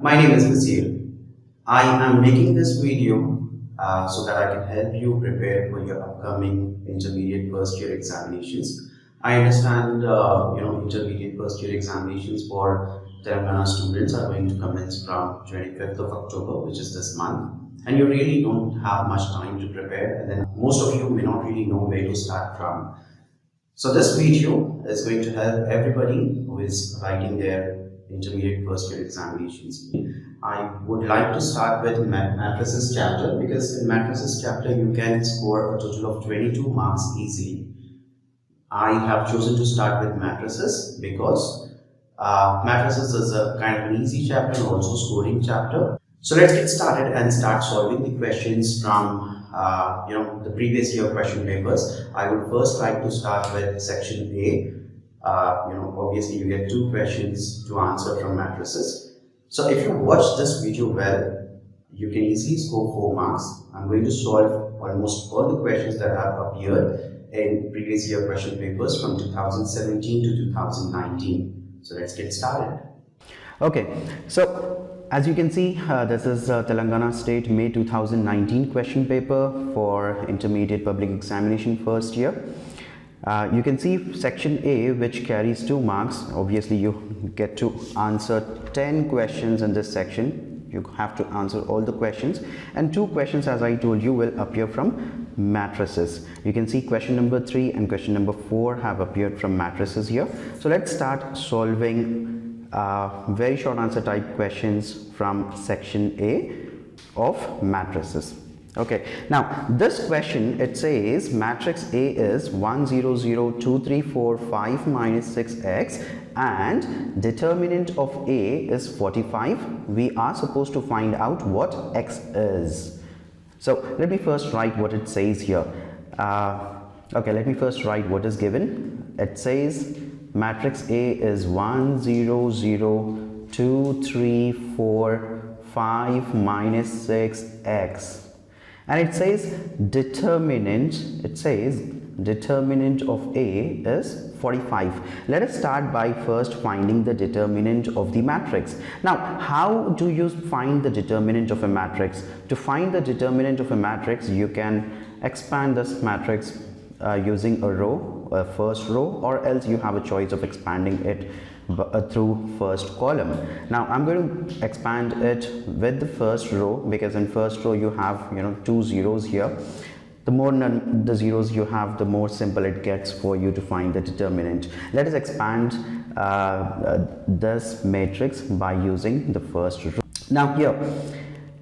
My name is Vasil. I am making this video so that I can help you prepare for your upcoming intermediate first year examinations. I understand intermediate first year examinations for Telangana students are going to commence from 25th of October, which is this month, and you really don't have much time to prepare, and then most of you may not really know where to start from. So this video is going to help everybody who is writing their intermediate first year examinations. I would like to start with matrices chapter, because in matrices chapter you can score a total of 22 marks easily. I have chosen to start with matrices because matrices is a kind of an easy chapter and also scoring chapter. So let's get started and start solving the questions from the previous year question papers. I would first like to start with section A. Obviously you get two questions to answer from matrices. So if you watch this video well, you can easily score 4 marks. I'm going to solve almost all the questions that have appeared in previous year question papers from 2017 to 2019. So let's get started. Okay, so as you can see, this is Telangana State May 2019 question paper for intermediate public examination first year. You can see section A, which carries 2 marks. Obviously you get to answer 10 questions in this section. You have to answer all the questions, and 2 questions, as I told you, will appear from matrices. You can see question number 3 and question number 4 have appeared from matrices here. So let's start solving very short answer type questions from section A of matrices. Okay, now this question, it says matrix A is 1 0 0 2 3 4 5 minus 6x and determinant of A is 45. We are supposed to find out what x is. So let me first write what it says here. Okay, let me first write what is given. It says matrix A is 1 0 0 2 3 4 5 minus 6x. And it says determinant of A is 45. Let us start by first finding the determinant of the matrix. Now, how do you find the determinant of a matrix? To find the determinant of a matrix, you can expand this matrix using a row, a first row, or else you have a choice of expanding it through first column. Now I'm going to expand it with the first row, because in first row you have 2 zeros here. The more the zeros you have, the more simple it gets for you to find the determinant. Let us expand this matrix by using the first row. Now here,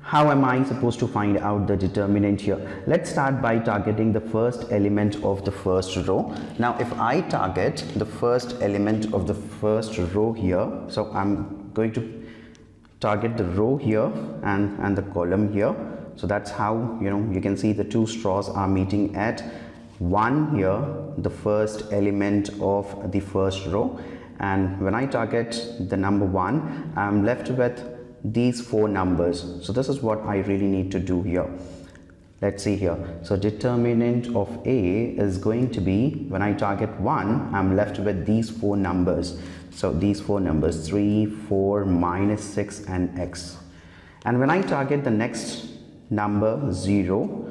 how am I supposed to find out the determinant here? Let's start by targeting the first element of the first row. Now if I target the first element of the first row here, so I'm going to target the row here and the column here. So that's how you can see the 2 straws are meeting at 1 here, the first element of the first row. And when I target the number 1, I'm left with these 4 numbers. So this is what I really need to do here. Let's see here. So determinant of A is going to be, when I target 1, I'm left with these 4 numbers. So these 4 numbers, 3, 4, minus 6 and x. And when I target the next number 0,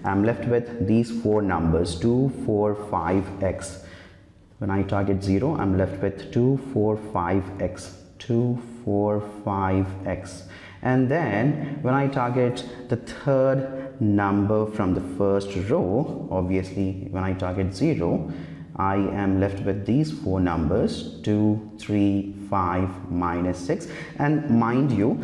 I'm left with these 4 numbers, 2, 4, 5, x. When I target 0, I'm left with 2, 4, 5, x. 2, 4, 5, x. And then when I target the third number from the first row, obviously when I target 0, I am left with these 4 numbers, 2, 3, 5, minus 6. And mind you,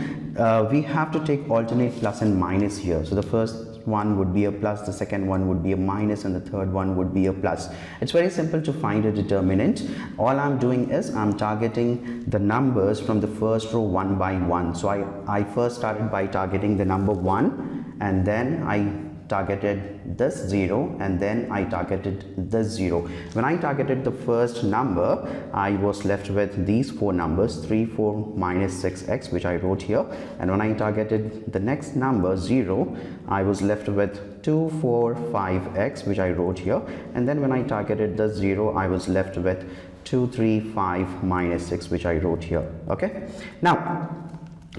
we have to take alternate plus and minus here. So the first one would be a plus, the second one would be a minus, and the third one would be a plus. It's very simple to find a determinant. All I'm doing is I'm targeting the numbers from the first row 1 by 1. So I first started by targeting the number 1, and then I targeted this 0, and then I targeted this 0. When I targeted the first number, I was left with these 4 numbers, 3, 4, minus 6x, which I wrote here. And when I targeted the next number 0, I was left with 2, 4, 5x, which I wrote here. And then when I targeted the 0, I was left with 2, 3, 5, minus 6, which I wrote here. Okay, now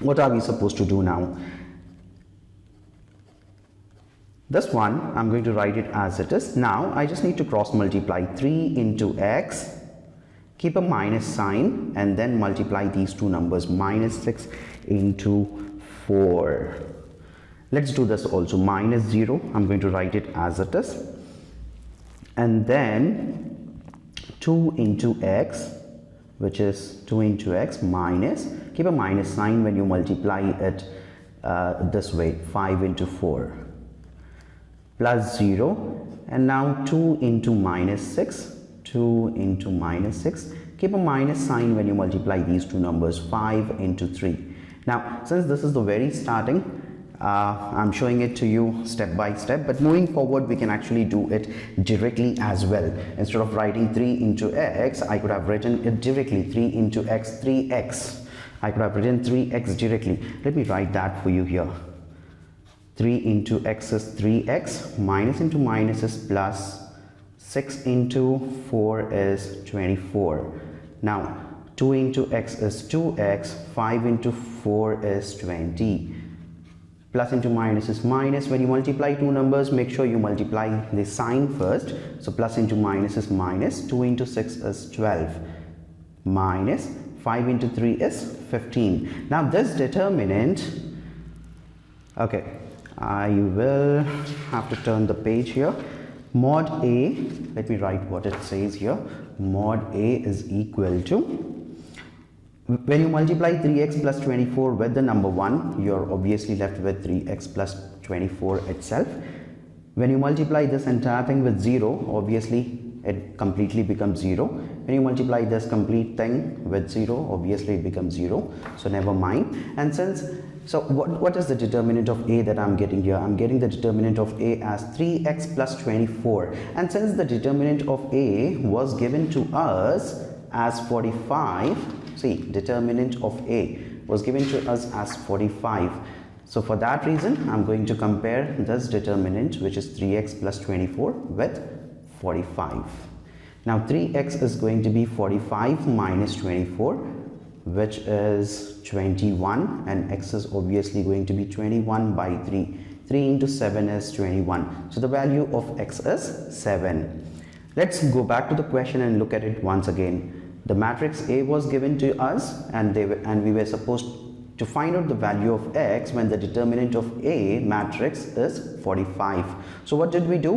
what are we supposed to do now? This one, I'm going to write it as it is. Now I just need to cross multiply 3 into x, keep a minus sign, and then multiply these two numbers, minus 6 into 4. Let's do this also. Minus 0, I'm going to write it as it is, and then 2 into x, which is 2 into x, minus, keep a minus sign when you multiply it this way, 5 into 4, plus 0, and now 2 into minus 6, 2 into minus 6, keep a minus sign when you multiply these two numbers, 5 into 3. Now since this is the very starting, I'm showing it to you step by step, but moving forward we can actually do it directly as well. Instead of writing 3 into x, I could have written it directly, 3 into x, 3x. I could have written 3x directly. Let me write that for you here. 3 into x is 3x, minus into minus is plus, 6 into 4 is 24. Now 2 into x is 2x, 5 into 4 is 20. Plus into minus is minus. When you multiply two numbers, make sure you multiply the sign first. So plus into minus is minus. 2 into 6 is 12. Minus 5 into 3 is 15. Now this determinant, okay, I will have to turn the page here. Mod A, let me write what it says here. Mod A is equal to, when you multiply 3x plus 24 with the number 1, you're obviously left with 3x plus 24 itself. When you multiply this entire thing with 0, obviously it completely becomes 0. When you multiply this complete thing with 0, obviously it becomes 0. So never mind. And since, so what is the determinant of A that I'm getting here? I'm getting the determinant of A as 3x plus 24. And since the determinant of A was given to us as 45, see, determinant of A was given to us as 45. So for that reason, I'm going to compare this determinant, which is 3x plus 24, with 45. Now 3x is going to be 45 minus 24, which is 21, and x is obviously going to be 21 by 3. 3 into 7 is 21. So the value of x is 7. Let's go back to the question and look at it once again. The matrix A was given to us, and we were supposed to find out the value of x when the determinant of A matrix is 45. So what did we do?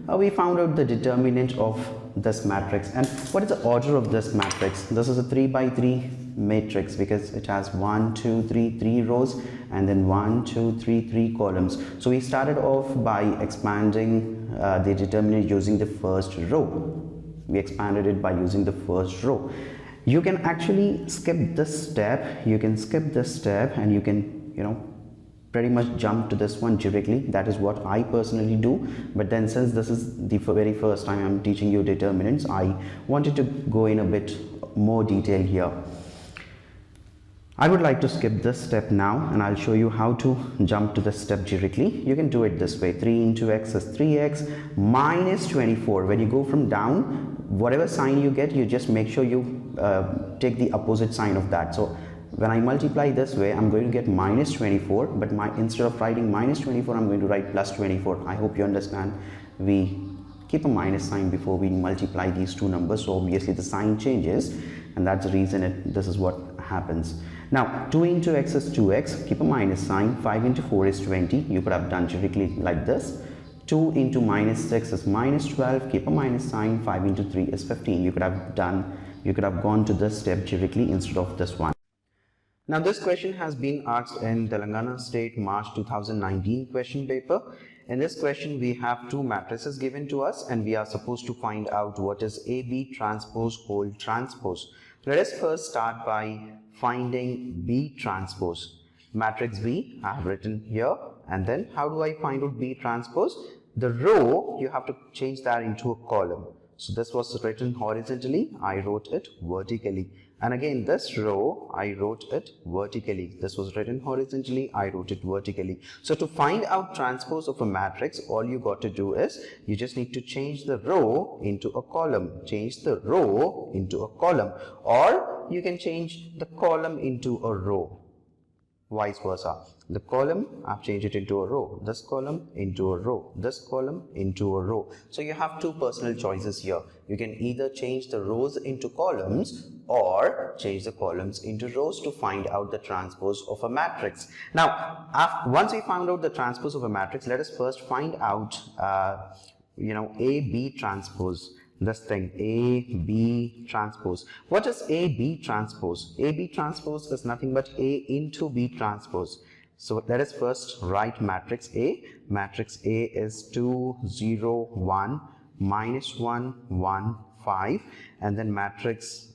We found out the determinant of this matrix. And what is the order of this matrix? This is a 3 by 3 matrix because it has 1, 2, 3, 3 rows, and then 1, 2, 3, 3 columns. So we started off by expanding the determinant using the first row. We expanded it by using the first row. You can actually skip this step. You can skip this step and you can, pretty much jump to this one directly. That is what I personally do. But then since this is the very first time I'm teaching you determinants, I wanted to go in a bit more detail here. I would like to skip this step now, and I'll show you how to jump to the step directly. You can do it this way. 3 into x is 3x minus 24. When you go from down, whatever sign you get, you just make sure you take the opposite sign of that. So when I multiply this way, I'm going to get minus 24, but instead of writing minus 24, I'm going to write plus 24. I hope you understand. We keep a minus sign before we multiply these two numbers, so obviously the sign changes, and that's the reason this is what happens. Now 2 into x is 2x, keep a minus sign. 5 into 4 is 20. You could have done directly like this. 2 into minus 6 is minus 12, keep a minus sign. 5 into 3 is 15. You could have gone to this step directly instead of this one. Now this question has been asked in Telangana State March 2019 question paper. In this question we have two matrices given to us, and we are supposed to find out what is AB transpose whole transpose. Let us first start by finding B transpose. Matrix B I have written here, and then how do I find out B transpose? The row, you have to change that into a column. So this was written horizontally, I wrote it vertically. And again, this row, I wrote it vertically. This was written horizontally, I wrote it vertically. So to find out transpose of a matrix, all you got to do is, you just need to change the row into a column. Change the row into a column. Or you can change the column into a row. Vice versa. The column, I've changed it into a row. This column into a row. This column into a row. So you have two personal choices here. You can either change the rows into columns or change the columns into rows to find out the transpose of a matrix. Now, once we found out the transpose of a matrix, let us first find out, A-B transpose. This thing, A-B transpose. What is A-B transpose? A-B transpose is nothing but A into B transpose. So let us first write matrix A. Matrix A is 2, 0, 1, minus 1, 1, 5. And then matrix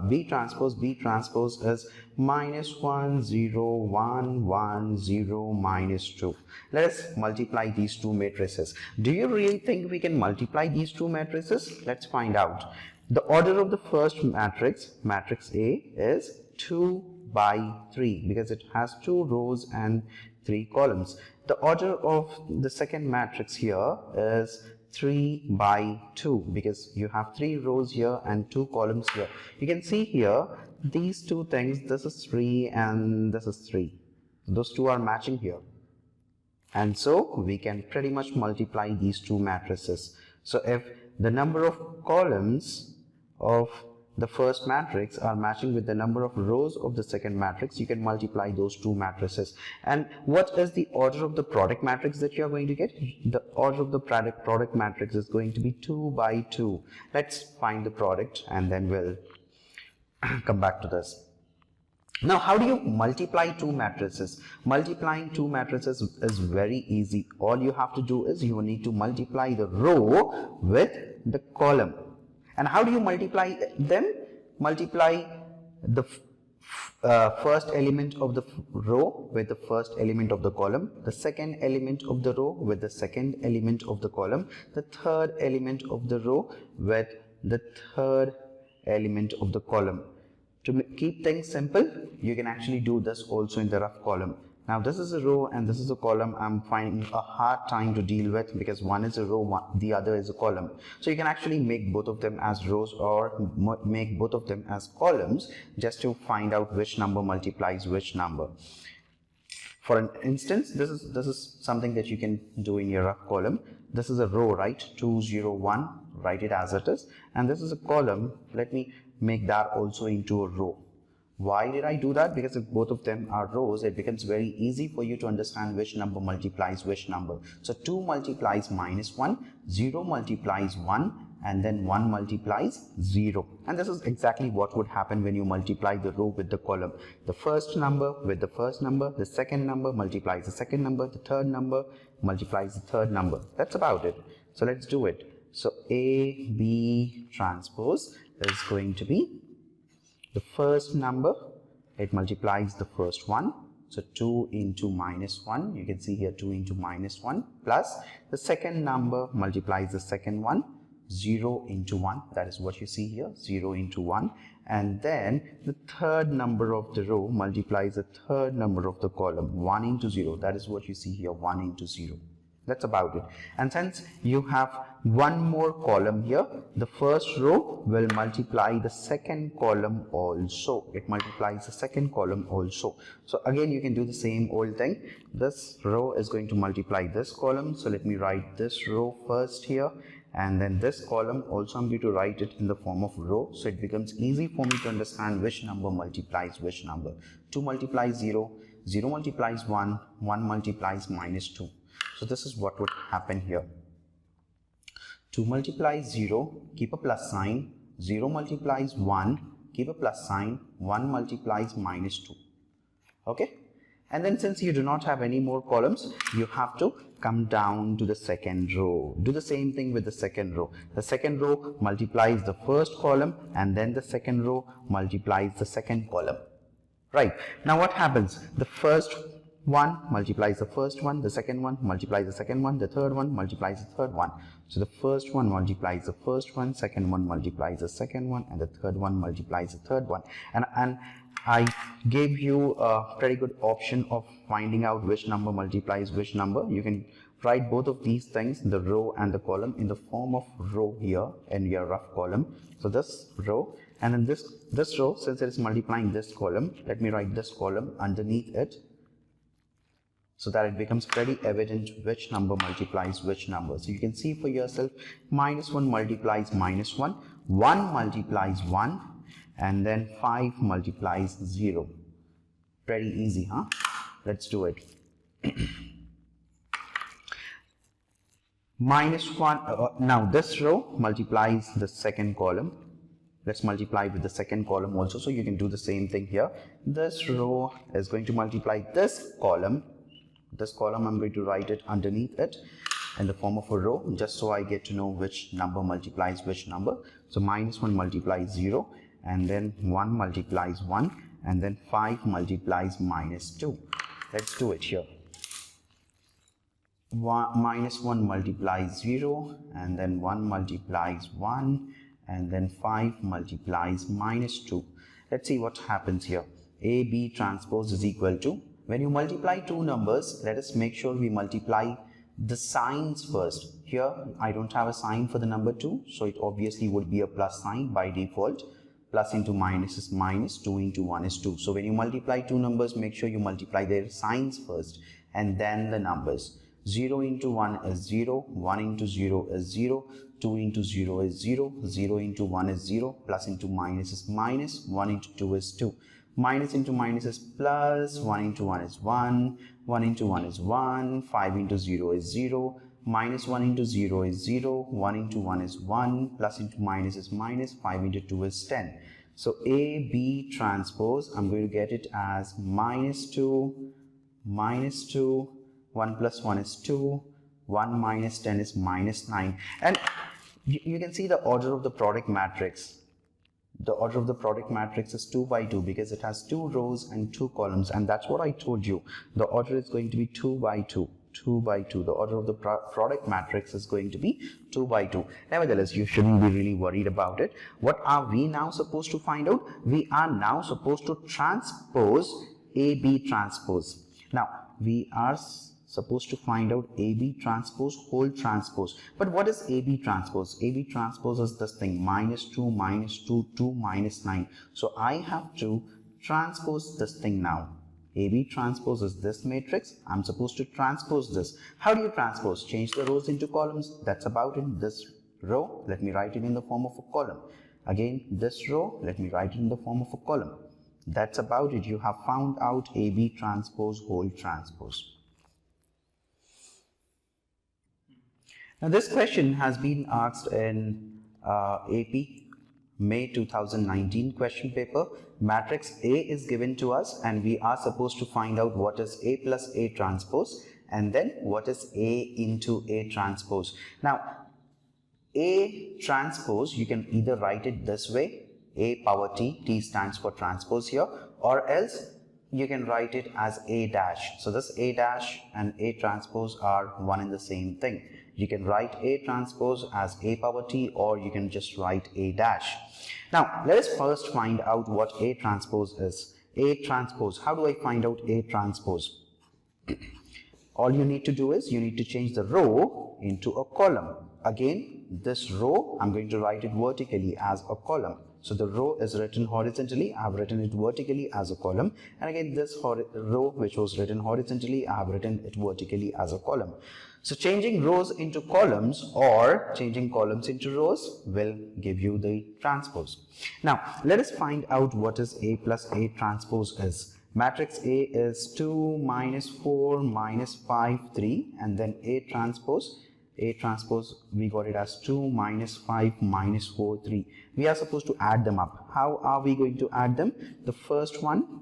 B transpose is minus 1, 0, 1, 1, 0, minus 2. Let us multiply these two matrices. Do you really think we can multiply these two matrices? Let's find out. The order of the first matrix, matrix A, is 2 by 3 because it has 2 rows and 3 columns. The order of the second matrix here is 3 by 2 because you have 3 rows here and 2 columns here. You can see here these two things, this is 3 and this is 3. Those two are matching here. And so we can pretty much multiply these two matrices. So if the number of columns of the first matrix are matching with the number of rows of the second matrix, you can multiply those two matrices. And what is the order of the product matrix that you are going to get? The order of the product matrix is going to be 2 by 2. Let's find the product and then we'll come back to this. Now, how do you multiply two matrices? Multiplying two matrices is very easy. All you have to do is you need to multiply the row with the column. And how do you multiply them? Multiply the first element of the row with the first element of the column, the second element of the row with the second element of the column, the third element of the row with the third element of the column. To keep things simple, you can actually do this also in the rough column. Now this is a row and this is a column I'm finding a hard time to deal with because one is a row, the other is a column. So you can actually make both of them as rows or make both of them as columns just to find out which number multiplies which number. For an instance, this is something that you can do in your rough column. This is a row, right? 2, 0, 1, write it as it is. And this is a column. Let me make that also into a row. Why did I do that? Because if both of them are rows, it becomes very easy for you to understand which number multiplies which number. So 2 multiplies minus 1, 0 multiplies 1, and then 1 multiplies 0. And this is exactly what would happen when you multiply the row with the column. The first number with the first number, the second number multiplies the second number, the third number multiplies the third number. That's about it. So let's do it. So A, B transpose is going to be the first number, it multiplies the first one. So 2 into minus 1, you can see here 2 into minus 1 plus the second number multiplies the second one, 0 into 1, that is what you see here, 0 into 1. And then the third number of the row multiplies the third number of the column, 1 into 0, that is what you see here, 1 into 0. That's about it. And since you have one more column here, the first row will multiply the second column also. It multiplies the second column also. So again, you can do the same old thing. This row is going to multiply this column. So let me write this row first here. And then this column also I'm going to write it in the form of row. So it becomes easy for me to understand which number multiplies which number. 2 multiplies 0, 0 multiplies 1, 1 multiplies minus 2. So this is what would happen here. 2 multiplies 0, keep a plus sign. 0 multiplies 1, keep a plus sign. 1 multiplies minus 2. Okay? And then since you do not have any more columns, you have to come down to the second row. Do the same thing with the second row. The second row multiplies the first column and then the second row multiplies the second column. Right. Now what happens? The first 1 multiplies the first one, the second one multiplies the second one, the third one multiplies the third one. So the first one multiplies the first one, second one multiplies the second one, and the third one multiplies the third one. And I gave you a pretty good option of finding out which number multiplies which number. You can write both of these things, the row and the column, in the form of row here in your rough column. So this row, and then this row, since it is multiplying this column, let me write this column underneath it, so that it becomes pretty evident which number multiplies which number. So you can see for yourself, -1 multiplies -1, 1 multiplies 1, and then 5 multiplies 0. Pretty easy, huh? Let's do it. -1, now this row multiplies the second column. Let's multiply with the second column also, so you can do the same thing here. This row is going to multiply this column. This column, I'm going to write it underneath it in the form of a row, just so I get to know which number multiplies which number. So -1 multiplies 0, and then 1 multiplies 1, and then 5 multiplies -2. Let's do it here. -1 multiplies 0, and then 1 multiplies 1, and then 5 multiplies -2. Let's see what happens here. AB transpose is equal to, when you multiply two numbers, let us make sure we multiply the signs first. Here I don't have a sign for the number 2, so it obviously would be a plus sign by default. Plus into minus is minus, 2 into 1 is 2. So when you multiply two numbers, make sure you multiply their signs first and then the numbers. 0 into 1 is 0, 1 into 0 is 0, 2 into 0 is 0, 0 into 1 is 0, plus into minus is minus, 1 into 2 is 2. Minus into minus is plus, 1 into 1 is 1, 1 into 1 is 1, 5 into 0 is 0, minus 1 into 0 is 0, 1 into 1 is 1, plus into minus is minus, 5 into 2 is 10. So AB transpose, I'm going to get it as -2, 1 plus 1 is 2, 1 minus 10 is -9. And you can see the order of the product matrix. The order of the product matrix is 2 by 2 because it has 2 rows and 2 columns, and that's what I told you. The order is going to be 2 by 2. 2 by 2. The order of the product matrix is going to be 2 by 2. Nevertheless, you shouldn't be really worried about it. What are we now supposed to find out? We are now supposed to transpose AB transpose. Now, we are supposed to find out AB transpose whole transpose. But what is AB transpose? AB transpose is this thing, -2, -2, 2, -9. So I have to transpose this thing now. AB transpose is this matrix. I'm supposed to transpose this. How do you transpose? Change the rows into columns. That's about it. This row, let me write it in the form of a column. Again, this row, let me write it in the form of a column. That's about it. You have found out AB transpose whole transpose. Now this question has been asked in AP May 2019 question paper. Matrix A is given to us and we are supposed to find out what is A plus A transpose and then what is A into A transpose. Now A transpose, you can either write it this way, A power T, T stands for transpose here, or else you can write it as A dash. So this A dash and A transpose are one and the same thing. You can write A transpose as A power T, or you can just write A dash. Now, let us first find out what A transpose is. A transpose, how do I find out A transpose? All you need to do is, you need to change the row into a column. Again, this row, I'm going to write it vertically as a column. So the row is written horizontally, I have written it vertically as a column. And again, this row which was written horizontally, I have written it vertically as a column. So changing rows into columns or changing columns into rows will give you the transpose. Now, let us find out what is A plus A transpose is. Matrix A is 2, -4, -5, 3, and then A transpose, we got it as 2, -5, -4, 3. We are supposed to add them up. How are we going to add them? The first one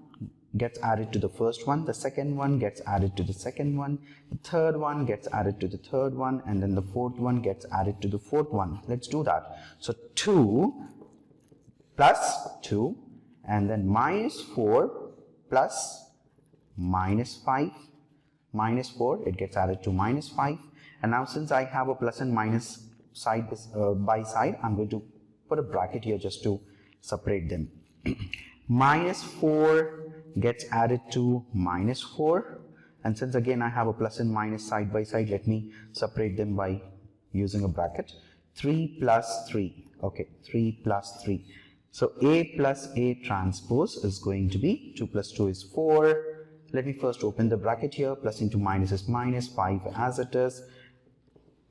gets added to the first one, the second one gets added to the second one, the third one gets added to the third one, and then the fourth one gets added to the fourth one. Let's do that. So 2 plus 2, and then -4 plus minus 5, minus 4, it gets added to minus 5. And now since I have a plus and minus side by side, I'm going to put a bracket here just to separate them. Minus 4 gets added to minus 4. And since again I have a plus and minus side by side, let me separate them by using a bracket. 3 plus 3. Okay, 3 plus 3. So A plus A transpose is going to be 2 plus 2 is 4. Let me first open the bracket here. Plus into minus is minus, 5 as it is.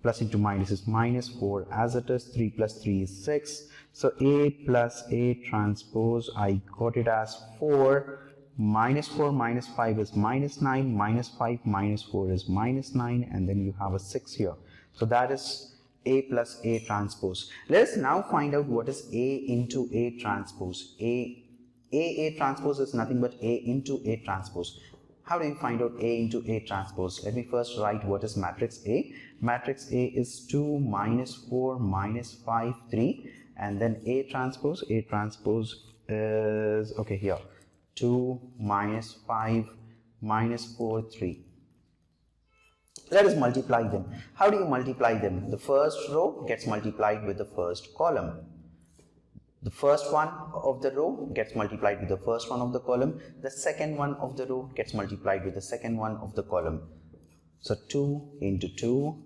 Plus into minus is minus, 4 as it is. 3 plus 3 is 6. So A plus A transpose, I got it as 4. Minus 4 minus 5 is minus 9. Minus 5 minus 4 is minus 9. And then you have a 6 here. So that is A plus A transpose. Let us now find out what is A into A transpose. A transpose is nothing but A into A transpose. How do you find out A into A transpose? Let me first write what is matrix A. Matrix A is 2 minus 4 minus 5 3, and then A transpose is, okay, here 2 minus 5 minus 4 3. Let us multiply them. How do you multiply them? The first row gets multiplied with the first column. The first one of the row gets multiplied with the first one of the column. The second one of the row gets multiplied with the second one of the column. So 2 into 2,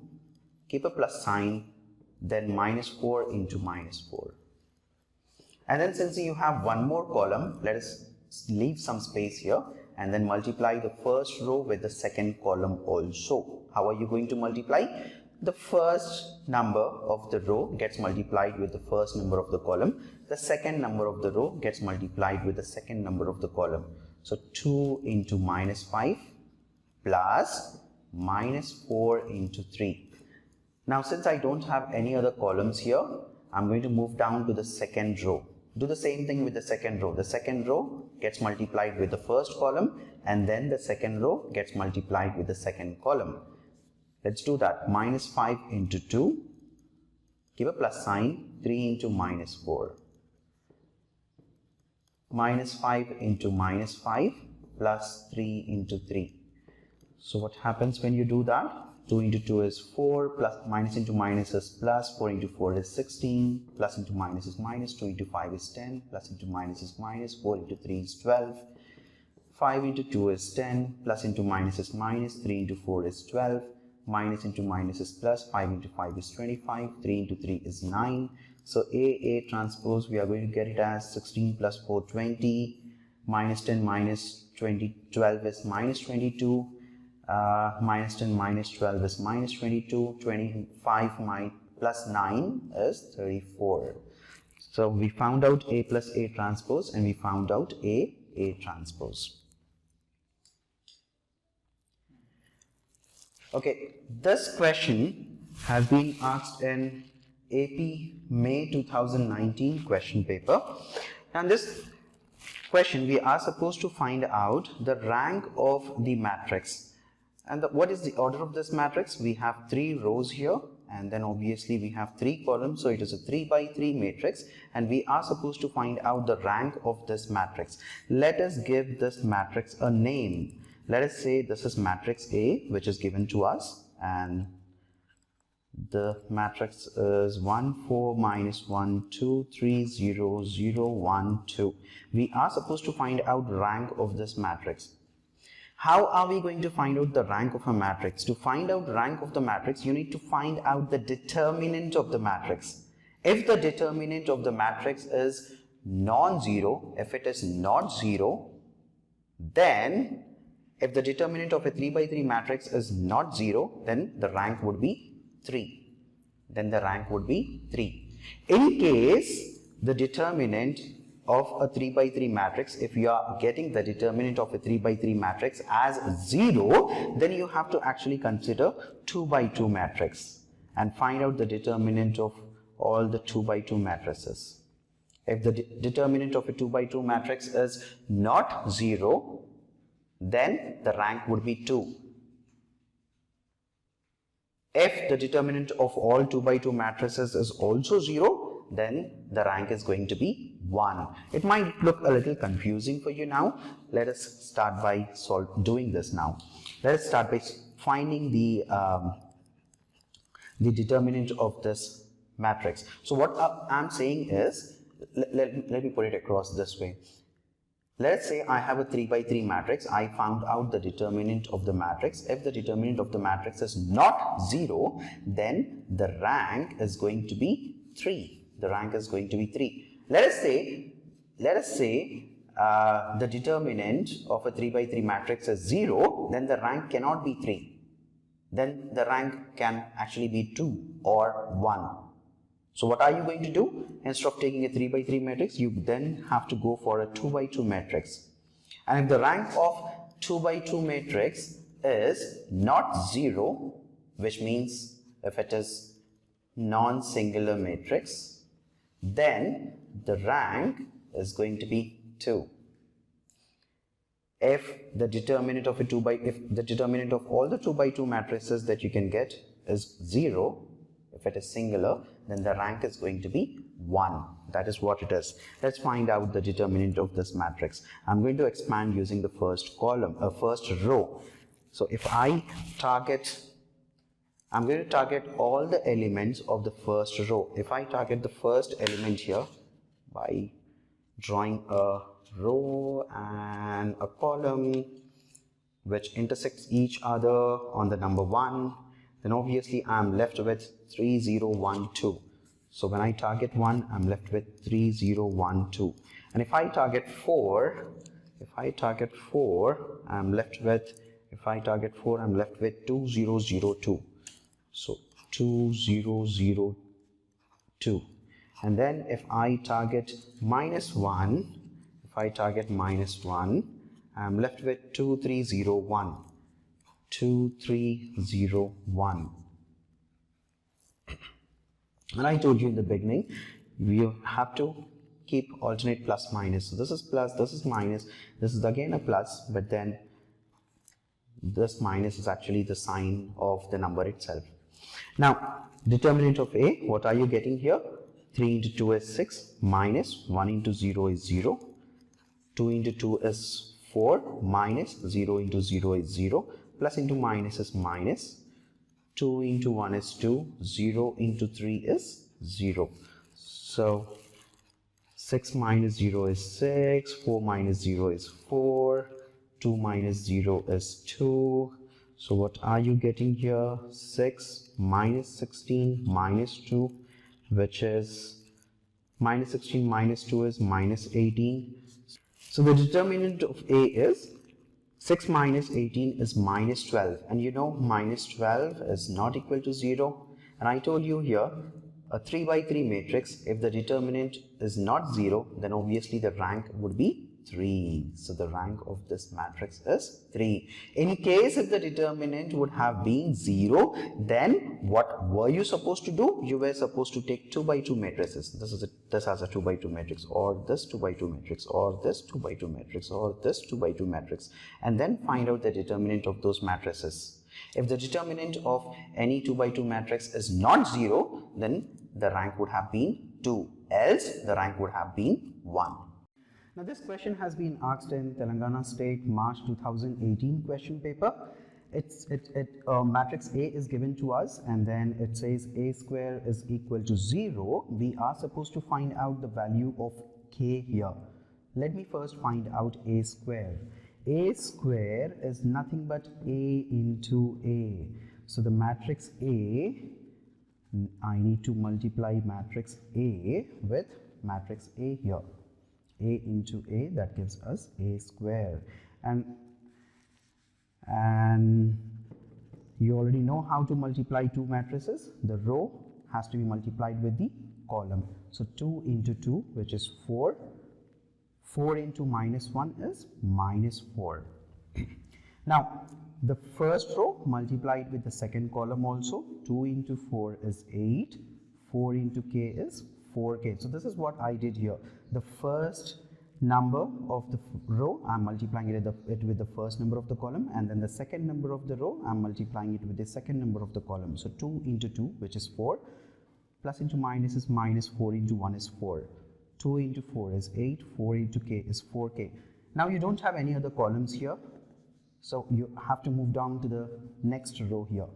keep a plus sign, then minus 4 into minus 4. And then since you have one more column, let us leave some space here and then multiply the first row with the second column also. How are you going to multiply? The first number of the row gets multiplied with the first number of the column. The second number of the row gets multiplied with the second number of the column. So 2 into minus 5 plus minus 4 into 3. Now since I don't have any other columns here, I'm going to move down to the second row. Do the same thing with the second row. The second row gets multiplied with the first column, and then the second row gets multiplied with the second column. Let's do that. Minus 5 into 2, give a plus sign, 3 into minus 4. Minus 5 into minus 5 plus 3 into 3. So what happens when you do that? 2 into 2 is 4, plus minus into minus is plus, 4 into 4 is 16, plus into minus is minus, 2 into 5 is 10, plus into minus is minus, 4 into 3 is 12, 5 into 2 is 10, plus into minus is minus, 3 into 4 is 12, minus into minus is plus, 5 into 5 is 25, 3 into 3 is 9. So A transpose, we are going to get it as 16 plus 4, 20, minus 10 minus 20, 12 is minus 22, minus 10 minus 12 is minus 22, 25 plus 9 is 34. So we found out A plus A transpose and we found out A transpose. Okay, this question has been asked in AP May 2019 question paper, and this question we are supposed to find out the rank of the matrix. And what is the order of this matrix? We have 3 rows here, and then obviously we have 3 columns, so it is a 3 by 3 matrix, and we are supposed to find out the rank of this matrix. Let us give this matrix a name. Let us say this is matrix A, which is given to us, and the matrix is 1 4 minus 1 2 3 0 0 1 2. We are supposed to find out rank of this matrix. How are we going to find out the rank of a matrix? To find out rank of the matrix, you need to find out the determinant of the matrix. If the determinant of the matrix is non-zero, if it is not 0, then if the determinant of a 3 by 3 matrix is not 0, then the rank would be 3. Then the rank would be 3. In case the determinant of a 3 by 3 matrix, if you are getting the determinant of a 3 by 3 matrix as 0, then you have to actually consider 2 by 2 matrix and find out the determinant of all the 2 by 2 matrices. If the determinant of a 2 by 2 matrix is not 0, then the rank would be 2. If the determinant of all 2 by 2 matrices is also 0, then the rank is going to be 1. It might look a little confusing for you now. Let us start by doing this now. Let us start by finding the determinant of this matrix. So what I'm saying is, let me put it across this way. Let's say I have a 3 by 3 matrix. I found out the determinant of the matrix. If the determinant of the matrix is not 0, then the rank is going to be 3. The rank is going to be 3. Let us say the determinant of a 3 by 3 matrix is 0, then the rank cannot be 3. Then the rank can actually be 2 or 1. So what are you going to do? Instead of taking a 3 by 3 matrix, you then have to go for a 2 by 2 matrix. And if the rank of 2 by 2 matrix is not 0, which means if it is non-singular matrix, then the rank is going to be 2. If the determinant of all the 2 by 2 matrices that you can get is 0, if it is singular, then the rank is going to be 1. That is what it is. Let's find out the determinant of this matrix. I'm going to expand using the first column, first row. So if I'm going to target all the elements of the first row. If I target the first element here by drawing a row and a column which intersects each other on the number 1, then obviously I'm left with 3, 0, 1, 2. So when I target 1, I'm left with 3, 0, 1, 2. And if I target 4, I'm left with 2, 0, 0, 2. So 2, 0, 0, 2. And then if I target minus 1, I'm left with 2, 3, 0, 1. 2, 3, 0, 1. And I told you in the beginning, you have to keep alternate plus minus. So this is plus, this is minus, this is again a plus, but then this minus is actually the sign of the number itself. Now, determinant of A, what are you getting here? 3 into 2 is 6, minus 1 into 0 is 0, 2 into 2 is 4, minus 0 into 0 is 0, plus into minus is minus, 2 into 1 is 2, 0 into 3 is 0. So 6 minus 0 is 6, 4 minus 0 is 4, 2 minus 0 is 2. So what are you getting here? 6 minus 16 minus 2, which is minus 16 minus 2 is minus 18. So the determinant of A is 6 minus 18 is minus 12, and you know minus 12 is not equal to 0. And I told you here, a 3 by 3 matrix, if the determinant is not 0, then obviously the rank would be 3. So the rank of this matrix is 3. In case if the determinant would have been 0, then what were you supposed to do? You were supposed to take 2 by 2 matrices. This has a 2 by 2 matrix, or this 2 by 2 matrix, or this 2 by 2 matrix, or this 2 by 2 matrix, and then find out the determinant of those matrices. If the determinant of any 2 by 2 matrix is not 0, then the rank would have been 2, else the rank would have been 1. Now this question has been asked in Telangana State March 2018 question paper. Matrix A is given to us, and then it says A square is equal to 0. We are supposed to find out the value of K here. Let me first find out A square. A square is nothing but A into A. So the matrix A, I need to multiply matrix A with matrix A here. A into A, that gives us A square. And you already know how to multiply two matrices. The row has to be multiplied with the column. So 2 into 2, which is 4. 4 into minus 1 is minus 4. Now, the first row multiplied with the second column also. 2 into 4 is 8. 4 into k is 4k. So this is what I did here. The first number of the row, I'm multiplying it with the first number of the column, and then the second number of the row, I'm multiplying it with the second number of the column. So 2 into 2, which is 4. Plus into minus is minus, 4 into 1 is 4. 2 into 4 is 8, 4 into k is 4k. Now you don't have any other columns here, so you have to move down to the next row here.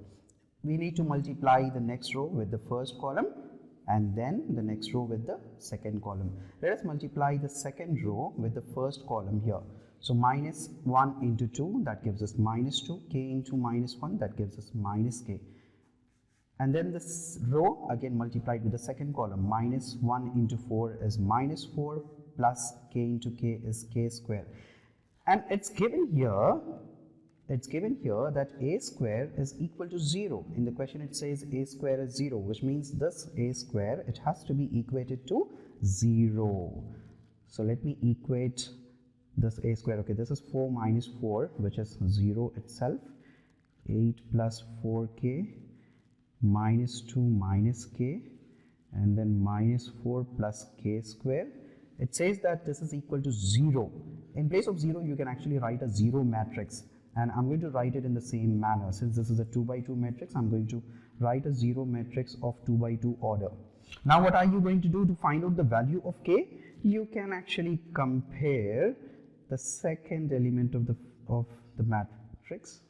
We need to multiply the next row with the first column and then the next row with the second column. Let us multiply the second row with the first column here. So minus 1 into 2, that gives us minus 2, k into minus 1, that gives us minus k. And then this row again multiplied with the second column. Minus 1 into 4 is minus 4 plus k into k is k square. And it's given here that a square is equal to 0. In the question it says a square is 0, which means this a square, it has to be equated to 0. So let me equate this a square. Okay, this is 4 minus 4, which is 0 itself. 8 plus 4k minus 2 minus k, and then minus 4 plus k square. It says that this is equal to 0. In place of 0, you can actually write a 0 matrix, and I'm going to write it in the same manner. Since this is a 2 by 2 matrix, I'm going to write a 0 matrix of 2 by 2 order. Now what are you going to do to find out the value of k? You can actually compare the second element of the matrix,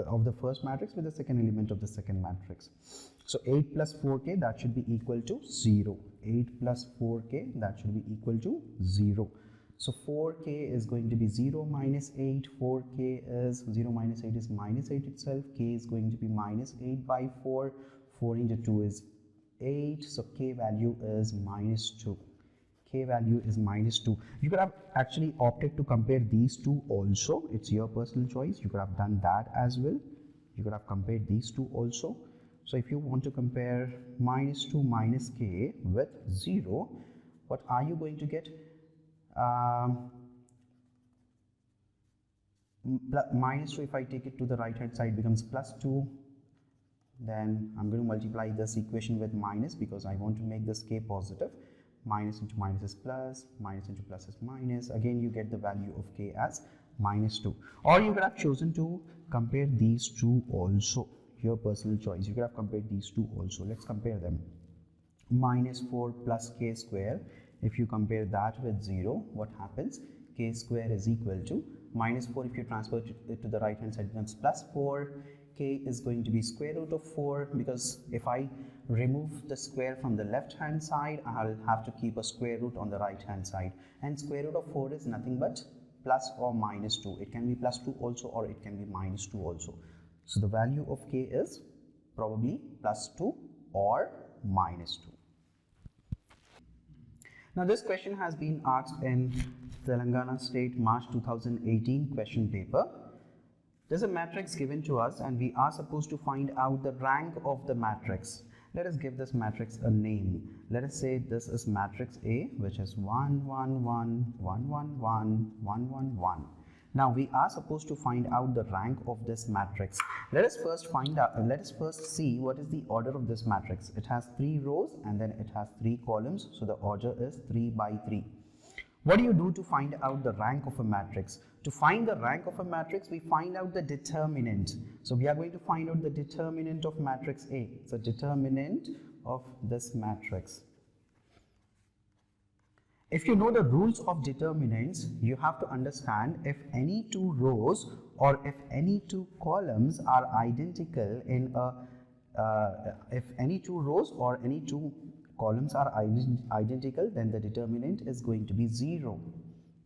of the first matrix, with the second element of the second matrix. So 8 plus 4k, that should be equal to 0. 8 plus 4k, that should be equal to 0. So 4k is going to be 0 minus 8. 4k is 0 minus 8 is minus 8 itself. K is going to be minus 8 by 4. 4 into 2 is 8. So k value is minus 2. K value is minus 2. You could have actually opted to compare these two also. It's your personal choice. You could have done that as well. You could have compared these two also. So if you want to compare minus 2 minus k with 0, what are you going to get? Minus 2, if I take it to the right hand side, becomes plus 2. Then I'm going to multiply this equation with minus because I want to make this k positive. Minus into minus is plus, minus into plus is minus. Again, you get the value of k as minus 2. Or you could have chosen to compare these two also. Your personal choice. You could have compared these two also. Let's compare them. Minus 4 plus k square. If you compare that with 0, what happens? K square is equal to minus 4. If you transfer it to the right hand side, it becomes plus 4. K is going to be square root of 4, because if I remove the square from the left hand side, I'll have to keep a square root on the right hand side, and square root of 4 is nothing but plus or minus 2. It can be plus 2 also, or it can be minus 2 also. So the value of k is probably plus 2 or minus 2. Now this question has been asked in Telangana State March 2018 question paper. There's a matrix given to us and we are supposed to find out the rank of the matrix. Let us give this matrix a name. Let us say this is matrix A, which is 1, 1, 1, 1, 1, 1, 1, 1, 1. Now we are supposed to find out the rank of this matrix. Let us first see what is the order of this matrix. It has 3 rows and then it has 3 columns, so the order is 3 by 3. What do you do to find out the rank of a matrix? To find the rank of a matrix, we find out the determinant. So we are going to find out the determinant of matrix A. It's a determinant of this matrix. If you know the rules of determinants, you have to understand if any 2 rows or if any 2 columns are identical in if any 2 rows or any 2 columns are identical, then the determinant is going to be 0.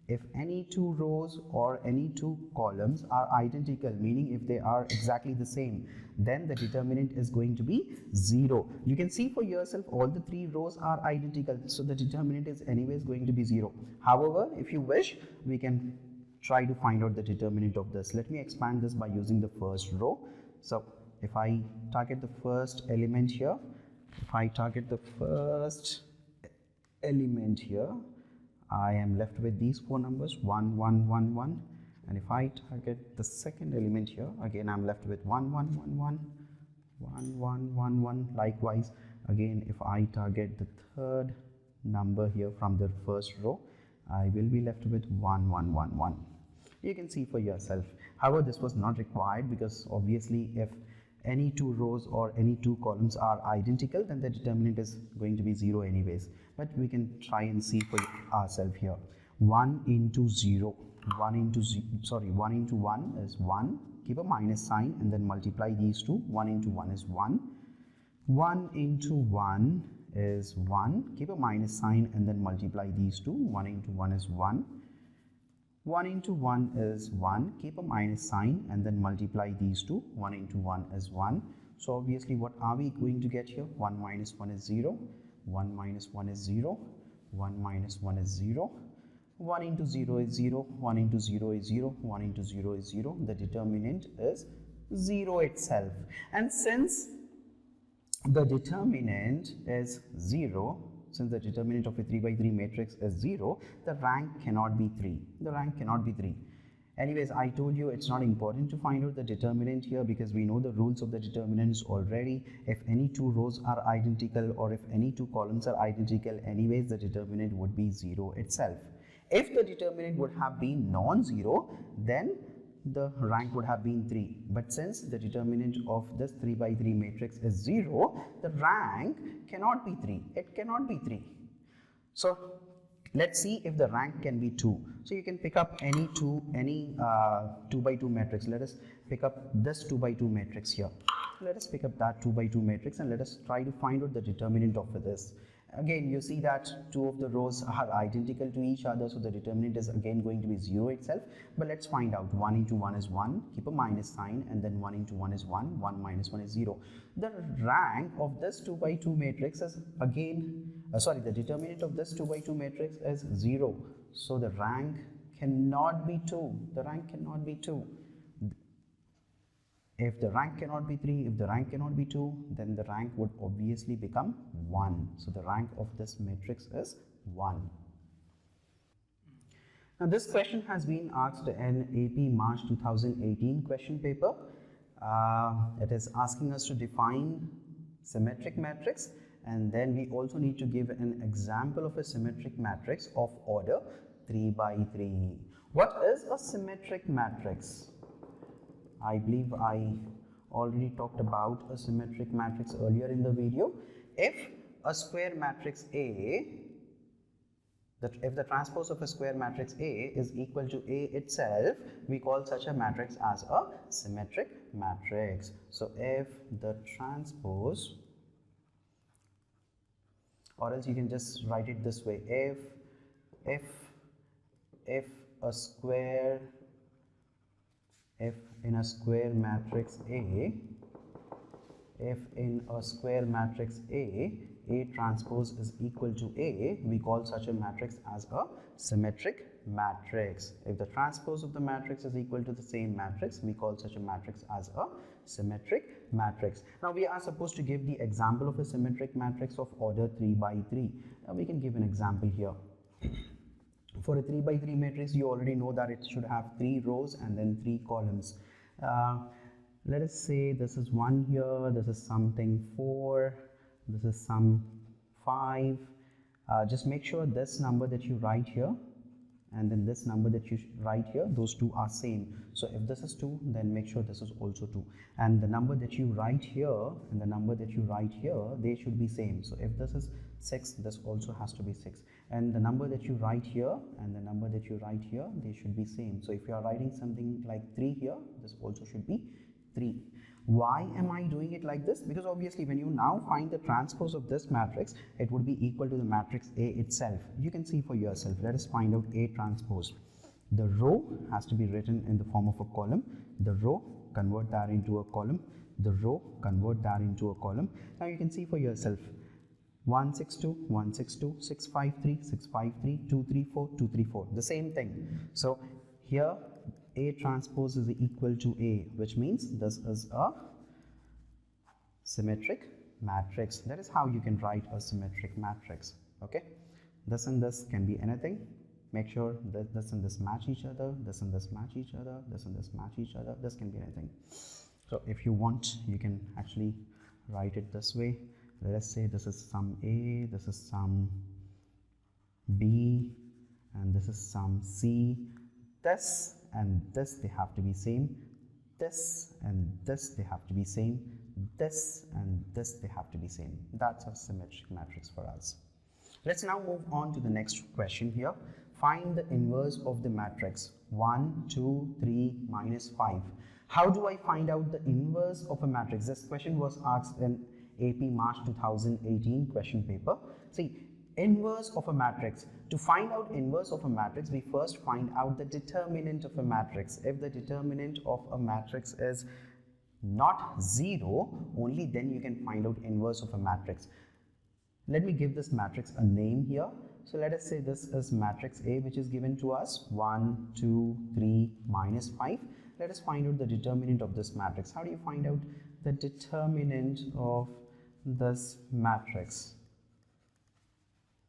If any 2 rows or any 2 columns are identical, meaning if they are exactly the same, then the determinant is going to be 0. You can see for yourself all the 3 rows are identical, so the determinant is anyways going to be 0. However, if you wish, we can try to find out the determinant of this. Let me expand this by using the first row. So if I target the first element here, I am left with these 4 numbers 1, 1, 1, 1, and if I target the second element here, again I'm left with 1, 1, 1, 1, 1, 1, 1, 1. Likewise, again if I target the third number here from the first row, I will be left with 1, 1, 1, 1. You can see for yourself. However, this was not required because obviously if any two rows or any two columns are identical, then the determinant is going to be 0 anyways. But we can try and see for ourselves here. 1 into 0, 1 into 1 into 1 is 1, keep a minus sign and then multiply these two. 1 into 1 is 1, 1 into 1 is 1, keep a minus sign and then multiply these two. 1 into 1 is 1, 1 into 1 is 1, keep a minus sign and then multiply these two. 1 into 1 is 1. So obviously what are we going to get here? 1 minus 1 is 0, 1 minus 1 is 0, 1 minus 1 is 0, 1 into 0 is 0, 1 into 0 is 0, 1 into 0 is 0. The determinant is 0 itself. And since the determinant is 0, since the determinant of a 3 by 3 matrix is 0, the rank cannot be 3. The rank cannot be 3. Anyways, I told you it's not important to find out the determinant here because we know the rules of the determinants already. If any two rows are identical or if any two columns are identical, anyways, the determinant would be 0 itself. If the determinant would have been non-zero, then the rank would have been 3. But since the determinant of this 3 by 3 matrix is 0, the rank cannot be 3. It cannot be 3. So let's see if the rank can be 2. So you can pick up any 2 by 2 matrix. Let us pick up this 2 by 2 matrix here. Let us pick up that 2 by 2 matrix and let us try to find out the determinant of this. Again, you see that two of the rows are identical to each other, so the determinant is again going to be 0 itself. But let's find out. 1 into 1 is 1, keep a minus sign, and then 1 into 1 is 1, 1 minus 1 is 0. The rank of this 2 by 2 matrix is again, the determinant of this 2 by 2 matrix is 0. So the rank cannot be 2. The rank cannot be 2. If the rank cannot be 3, if the rank cannot be 2, then the rank would obviously become 1. So the rank of this matrix is 1. Now this question has been asked in AP March 2018 question paper. It is asking us to define symmetric matrix, and then we also need to give an example of a symmetric matrix of order 3 by 3. What is a symmetric matrix? I believe I already talked about a symmetric matrix earlier in the video. If a square matrix A, if the transpose of a square matrix A is equal to A itself, we call such a matrix as a symmetric matrix. So if the transpose, or else you can just write it this way, if in a square matrix A, if in a square matrix A transpose is equal to A, we call such a matrix as a symmetric matrix. If the transpose of the matrix is equal to the same matrix, we call such a matrix as a symmetric matrix. Now we are supposed to give the example of a symmetric matrix of order 3 by 3. Now we can give an example here. For a 3 by 3 matrix, you already know that it should have 3 rows and then 3 columns. Let us say this is 1 here, this is something 4, this is some 5. Just make sure this number that you write here and then this number that you write here, those two are same. So if this is 2, then make sure this is also 2. And the number that you write here and the number that you write here, they should be same. So if this is 6, this also has to be 6. And the number that you write here and the number that you write here, they should be same. So if you are writing something like 3 here, this also should be 3. Why am I doing it like this? Because obviously when you now find the transpose of this matrix, it would be equal to the matrix A itself. You can see for yourself. Let us find out A transpose. The row has to be written in the form of a column. The row, convert that into a column. The row, convert that into a column. Now you can see for yourself. 162, 162, 653, 653, 234, 234. The same thing. So here A transpose is equal to A, which means this is a symmetric matrix. That is how you can write a symmetric matrix. Okay, this and this can be anything. Make sure that this and this match each other, this and this match each other, this and this match each other. This can be anything. So if you want, you can actually write it this way. Let us say this is sum A, this is sum B, and this is sum C. This and this, they have to be same. this and this, they have to be same. This and this, they have to be same. That's a symmetric matrix for us. Let's now move on to the next question here. Find the inverse of the matrix 1, 2, 3, minus 5. How do I find out the inverse of a matrix? This question was asked in AP March 2018 question paper. See, inverse of a matrix. To find out inverse of a matrix, we first find out the determinant of a matrix. If the determinant of a matrix is not 0, only then you can find out inverse of a matrix. Let me give this matrix a name here. So let us say this is matrix A, which is given to us 1, 2, 3, minus 5. Let us find out the determinant of this matrix. How do you find out the determinant of this matrix?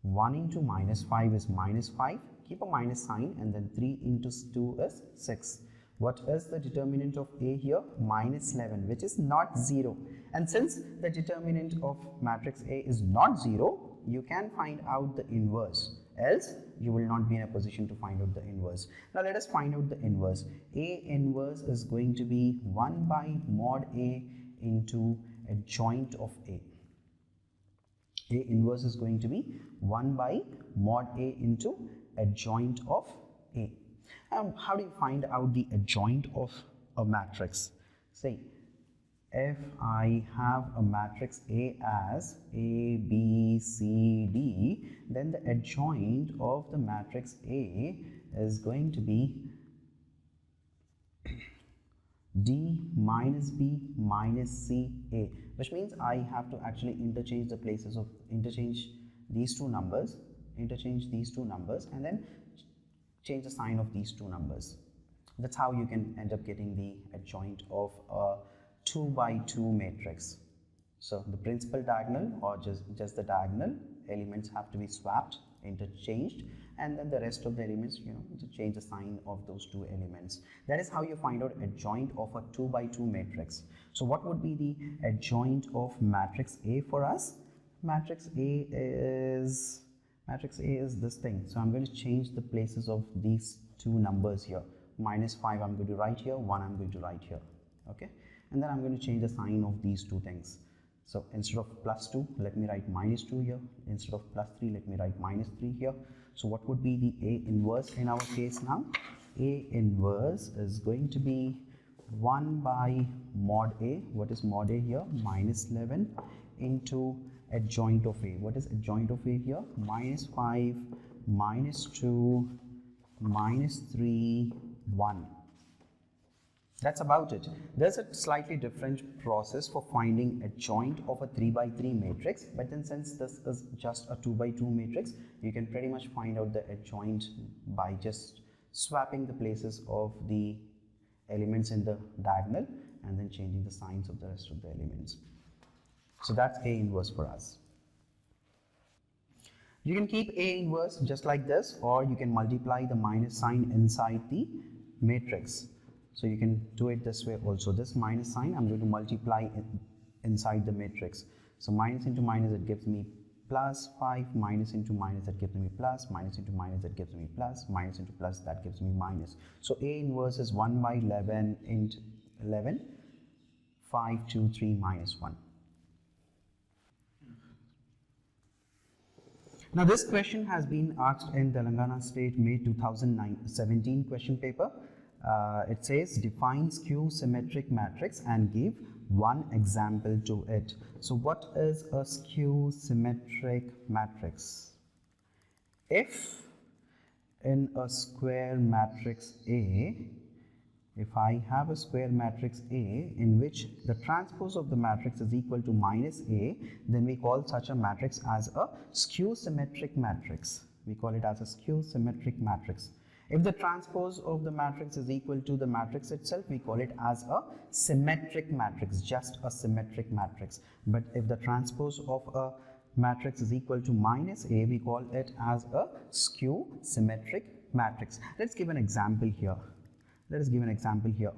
1 into minus 5 is minus 5. Keep a minus sign, and then 3 into 2 is 6. What is the determinant of A here? Minus 11, which is not 0. And since the determinant of matrix A is not 0, you can find out the inverse. Else, you will not be in a position to find out the inverse. Now, let us find out the inverse. A inverse is going to be 1 by mod A into adjoint of A. A inverse is going to be 1 by mod A into adjoint of A. And how do you find out the adjoint of a matrix? Say, if I have a matrix A as A, B, C, D, then the adjoint of the matrix A is going to be D minus B minus C A, which means I have to actually interchange these two numbers, and then change the sign of these two numbers. That's how you can end up getting the adjoint of a 2 by 2 matrix. So the principal diagonal or just the diagonal elements have to be swapped, interchanged, and then the rest of the elements, to change the sign of those two elements. That is how you find out adjoint of a 2 by 2 matrix. So what would be the adjoint of matrix A for us? Matrix A is this thing. So I'm going to change the places of these two numbers here. Minus 5 I'm going to write here, 1 I'm going to write here. Okay, and then I'm going to change the sign of these two things. So instead of plus 2, let me write minus 2 here. Instead of plus 3, let me write minus 3 here. So what would be the A inverse in our case now? A inverse is going to be 1 by mod A. What is mod A here? Minus 11 into adjoint of A. What is adjoint of A here? Minus 5, minus 2, minus 3, 1. That's about it. There's a slightly different process for finding adjoint of a 3 by 3 matrix, but then since this is just a 2 by 2 matrix, you can pretty much find out the adjoint by just swapping the places of the elements in the diagonal and then changing the signs of the rest of the elements. So that's A inverse for us. You can keep A inverse just like this, or you can multiply the minus sign inside the matrix. So you can do it this way also. This minus sign I'm going to multiply inside the matrix. So minus into minus, it gives me plus 5, minus into minus, that gives me plus, minus into minus, that gives me plus, minus into plus, that gives me minus. So A inverse is 1 by 11 into 11, 5, 2, 3, minus 1. Now this question has been asked in Telangana State May 2017 question paper. It says define skew symmetric matrix and give one example to it. So what is a skew symmetric matrix? If in a square matrix A, if I have a square matrix A in which the transpose of the matrix is equal to minus A, then we call such a matrix as a skew symmetric matrix. We call it as a skew symmetric matrix. If the transpose of the matrix is equal to the matrix itself, we call it as a symmetric matrix, just a symmetric matrix. But if the transpose of a matrix is equal to minus A, we call it as a skew symmetric matrix. Let's give an example here. Let us give an example here.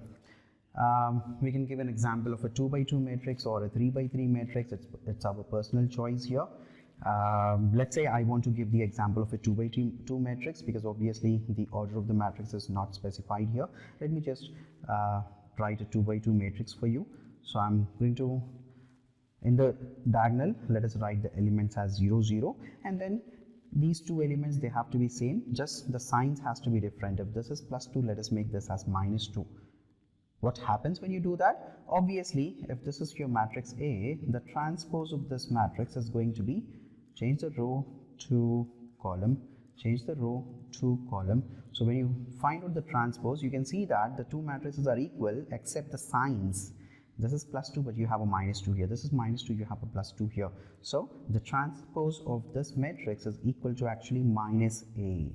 We can give an example of a 2 by 2 matrix or a 3 by 3 matrix. It's our personal choice here. Let's say I want to give the example of a 2 by 2 matrix because obviously the order of the matrix is not specified here. Let me just write a 2 by 2 matrix for you. So I'm going to, in the diagonal, let us write the elements as 0, 0, and then these two elements, they have to be same, just the signs has to be different. If this is +2, let us make this as -2. What happens when you do that? Obviously, if this is your matrix A, the transpose of this matrix is going to be change the row to column, change the row to column. So when you find out the transpose, you can see that the two matrices are equal except the signs. This is +2, but you have a -2 here. This is -2, you have a +2 here. So the transpose of this matrix is equal to actually -A.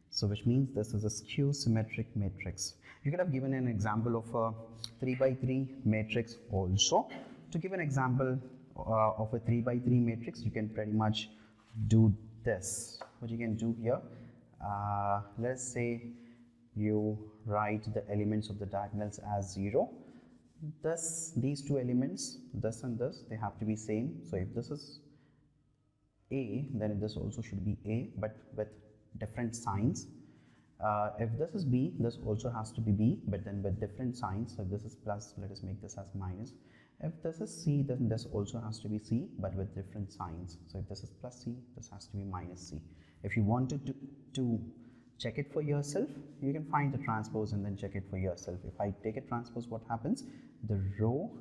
So which means this is a skew symmetric matrix. You could have given an example of a 3 by 3 matrix also. To give an example of a 3 by 3 matrix, you can pretty much do this. What you can do here, let's say you write the elements of the diagonals as 0. These two elements, this and this, they have to be same. So if this is A, then this also should be A, but with different signs. If this is B, this also has to be B, but then with different signs. So if this is plus, let us make this as minus. If this is C, then this also has to be C, but with different signs. So if this is plus C, this has to be minus C. If you wanted to check it for yourself, you can find the transpose and then check it for yourself. If I take a transpose, what happens? The row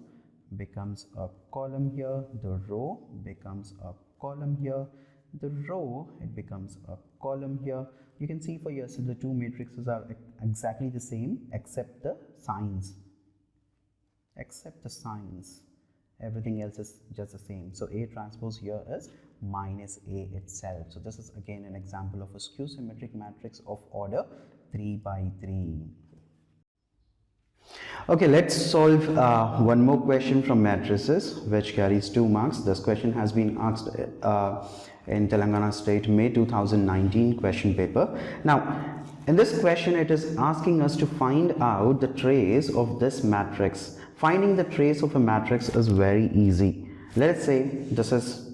becomes a column here, the row becomes a column here, the row, it becomes a column here. You can see for yourself the two matrices are exactly the same except the signs. Everything else is just the same. So A transpose here is -A itself. So this is again an example of a skew symmetric matrix of order 3 by 3. Okay, let's solve one more question from matrices which carries 2 marks. This question has been asked in Telangana State May 2019 question paper. Now, in this question, it is asking us to find out the trace of this matrix. Finding the trace of a matrix is very easy. Let's say this is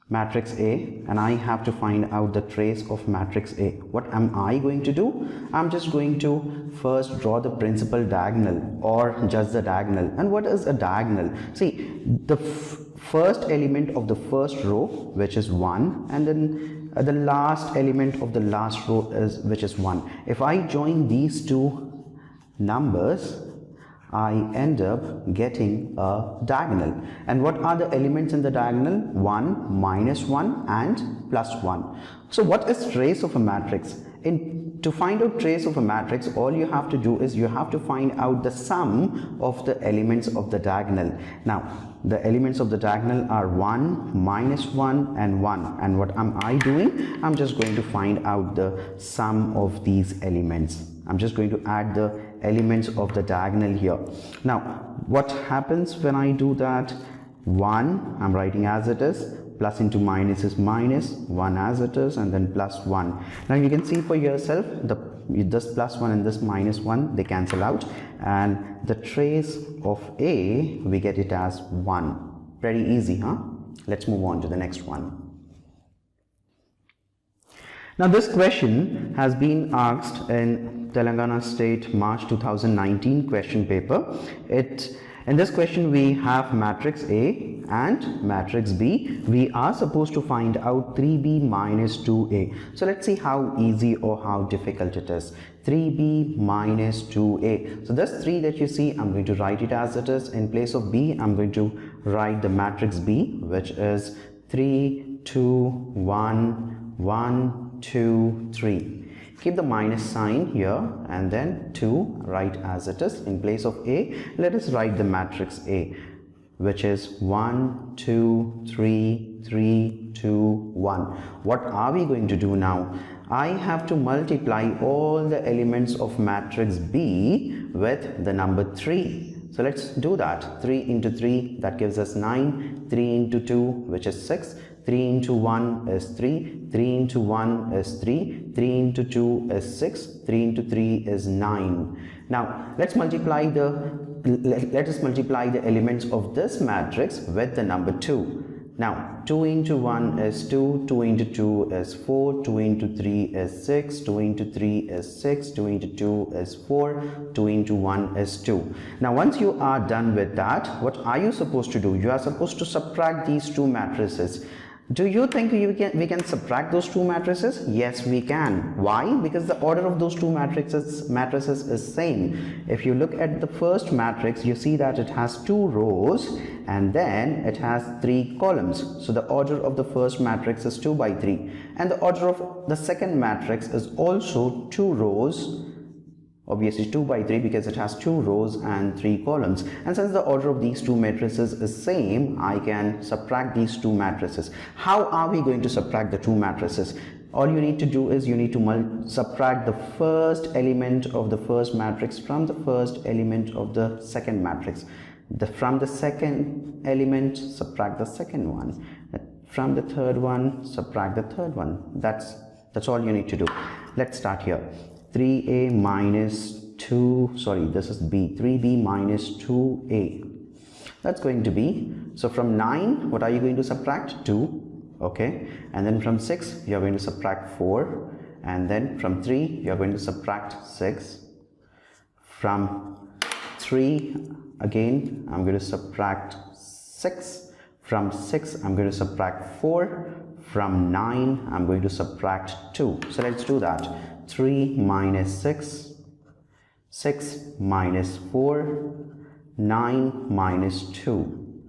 matrix A and I have to find out the trace of matrix A. What am I going to do? I'm just going to first draw the principal diagonal or just the diagonal. And what is a diagonal? See, the first element of the first row, which is 1, and then the last element of the last row which is 1. If I join these two numbers, I end up getting a diagonal. And what are the elements in the diagonal? 1, -1 and +1. So what is trace of a matrix? To find out trace of a matrix, all you have to do is you have to find out the sum of the elements of the diagonal. Now, the elements of the diagonal are 1, -1 and 1. And what am I doing? I'm just going to find out the sum of these elements. I'm just going to add the elements of the diagonal here. Now, what happens when I do that? 1, I'm writing as it is, plus into minus is minus, 1 as it is, and then +1. Now you can see for yourself, this +1 and this -1, they cancel out, and the trace of A, we get it as 1. Pretty easy, huh? Let's move on to the next one. Now this question has been asked in Telangana State March 2019 question paper. In this question we have matrix A and matrix B. We are supposed to find out 3B minus 2A. So let's see how easy or how difficult it is. 3B minus 2A. So this 3 that you see, I'm going to write it as it is. In place of B, I'm going to write the matrix B, which is 3, 2, 1, 1, 2, 3. Keep the minus sign here and then 2, write as it is. In place of A, let us write the matrix A, which is 1, 2, 3, 3, 2, 1. What are we going to do now? I have to multiply all the elements of matrix B with the number 3. So let's do that. 3 into 3, that gives us 9. 3 into 2, which is 6. 3 into 1 is 3, 3 into 1 is 3, 3 into 2 is 6, 3 into 3 is 9. Now let us multiply the elements of this matrix with the number 2. Now 2 into 1 is 2, 2 into 2 is 4, 2 into 3 is 6, 2 into 3 is 6, 2 into 2 is 4, 2 into 1 is 2. Now once you are done with that, what are you supposed to do? You are supposed to subtract these two matrices. Do you think we can subtract those two matrices? Yes, we can. Why? Because the order of those two matrices is same. If you look at the first matrix, you see that it has 2 rows and then it has 3 columns. So the order of the first matrix is 2 by 3, and the order of the second matrix is also 2 rows, obviously 2 by 3 because it has 2 rows and 3 columns. And since the order of these two matrices is same, I can subtract these two matrices. How are we going to subtract the two matrices? All you need to do is you need to subtract the first element of the first matrix from the first element of the second matrix. From the second element, subtract the second one. From the third one, subtract the third one. That's all you need to do. Let's start here. 3a minus 2, sorry, this is b, 3b minus 2a. That's going to be, so from 9, what are you going to subtract? 2, okay, and then from 6, you are going to subtract 4, and then from 3, you are going to subtract 6. From 3, again, I'm going to subtract 6. From 6, I'm going to subtract 4. From 9, I'm going to subtract 2. So let's do that. 3 minus 6, 6 minus 4, 9 minus 2.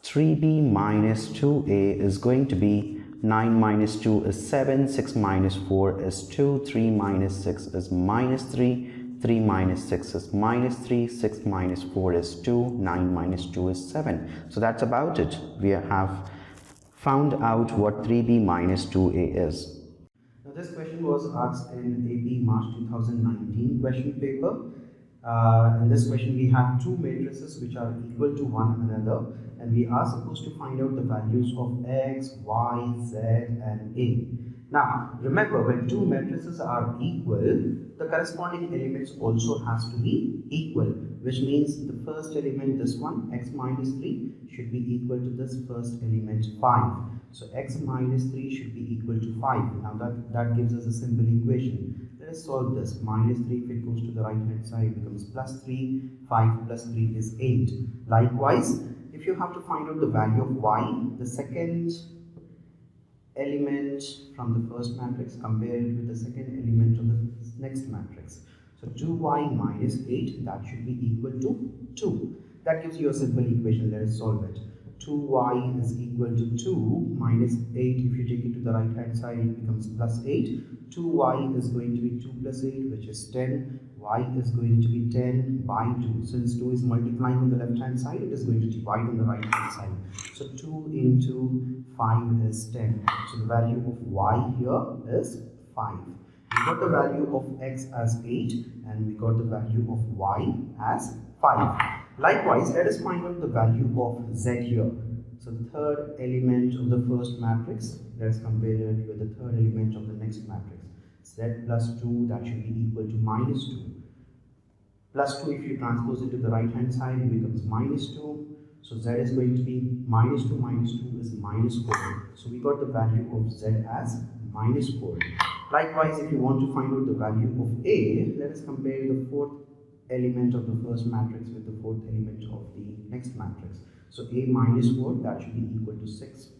3b minus 2a is going to be 9 minus 2 is 7, 6 minus 4 is 2, 3 minus 6 is minus 3, 3 minus 6 is minus 3, 6 minus 4 is 2, 9 minus 2 is 7. So that's about it. We have found out what 3b minus 2a is. Now this question was asked in AP March 2019 question paper. In this question we have two matrices which are equal to one another, and we are supposed to find out the values of x, y, z and a. Now remember, when two matrices are equal, the corresponding elements also has to be equal, which means the first element, this one, x minus 3, should be equal to this first element 5. So x minus 3 should be equal to 5. Now that gives us a simple equation. Let us solve this. Minus 3, if it goes to the right hand side, becomes plus 3. 5 plus 3 is 8. Likewise, if you have to find out the value of y, the second element from the first matrix, compare it with the second element of the next matrix. So 2y minus 8, that should be equal to 2. That gives you a simple equation. Let us solve it. 2y is equal to 2 minus 8. If you take it to the right hand side, it becomes plus 8. 2y is going to be 2 plus 8, which is 10. Y is going to be 10 by 2. Since 2 is multiplying on the left hand side, it is going to divide on the right hand side. So 2 into 5 is 10. So the value of y here is 5. We got the value of x as 8 and we got the value of y as 5. Likewise, let us find out the value of z here. So the third element of the first matrix, let us compare it with the third element of the next matrix. Z plus 2, that should be equal to minus 2. Plus 2, if you transpose it to the right hand side, it becomes minus 2. So z is going to be minus 2 is minus 4. So we got the value of z as minus 4. Likewise, if you want to find out the value of a, let us compare the fourth element of the first matrix with the fourth element of the next matrix. So a minus 4, that should be equal to 6.